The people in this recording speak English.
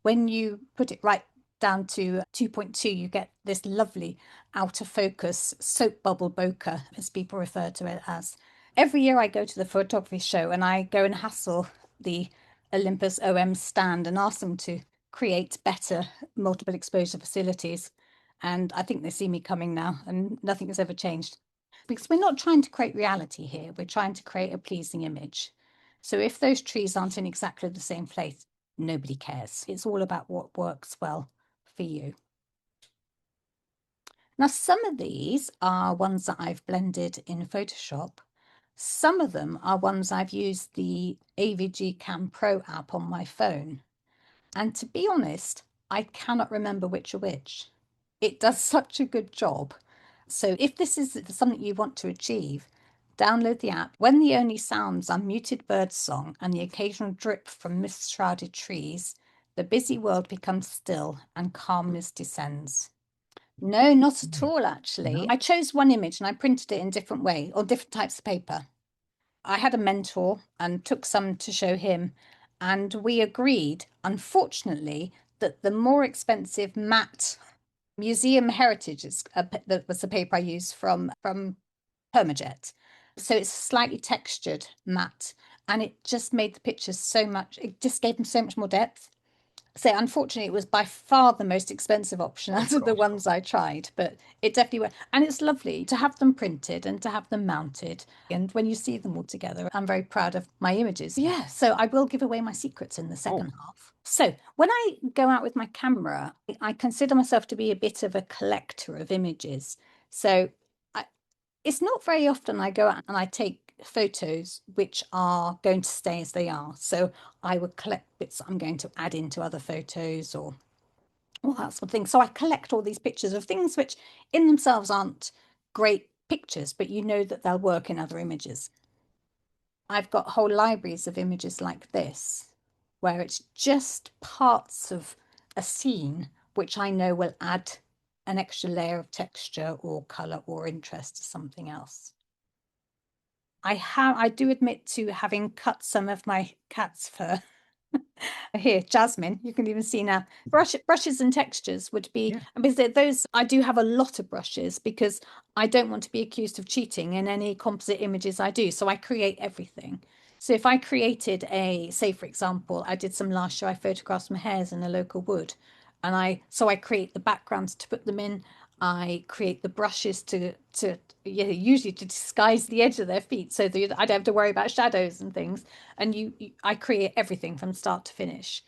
when you put it right down to 2.2, you get this lovely out of focus soap bubble bokeh, as people refer to it as. Every year I go to the photography show and I go and hassle the Olympus OM stand and ask them to create better multiple exposure facilities. And I think they see me coming now, and nothing has ever changed. Because we're not trying to create reality here, we're trying to create a pleasing image. So if those trees aren't in exactly the same place, nobody cares. It's all about what works well for you. Now, some of these are ones that I've blended in Photoshop. Some of them are ones I've used the AVG Cam Pro app on my phone. And to be honest, I cannot remember which are which. It does such a good job. So if this is something you want to achieve, download the app. When the only sounds are muted bird song and the occasional drip from mist-shrouded trees, the busy world becomes still and calmness descends. No, not at all, actually. No? I chose one image and I printed it in different way or different types of paper. I had a mentor and took some to show him, and we agreed, unfortunately, that the more expensive matte museum heritage that was the paper I used from Permajet. So it's slightly textured matte, and it just made the pictures so much, it just gave them so much more depth. So unfortunately, it was by far the most expensive option Oh out of the gosh. ones I tried, but it definitely went. And it's lovely to have them printed and to have them mounted. And when you see them all together, I'm very proud of my images. Yeah, so I will give away my secrets in the Oh, second half. So when I go out with my camera, I consider myself to be a bit of a collector of images. So I, it's not very often I go out and I take photos which are going to stay as they are. So I would collect bits that I'm going to add into other photos or all that sort of thing. So I collect all these pictures of things which in themselves aren't great pictures, but you know that they'll work in other images. I've got whole libraries of images like this, where it's just parts of a scene which I know will add an extra layer of texture or color or interest to something else. I do admit to having cut some of my cat's fur. Here, Jasmine, you can even see now. Brushes and textures would be, yeah. because those, I do have a lot of brushes because I don't want to be accused of cheating in any composite images I do. So I create everything. So if I created say for example, I did some last year, I photographed some hares in a local wood, and I create the backgrounds to put them in. I create the brushes to yeah, usually to disguise the edge of their feet so that I don't have to worry about shadows and things. And I create everything from start to finish.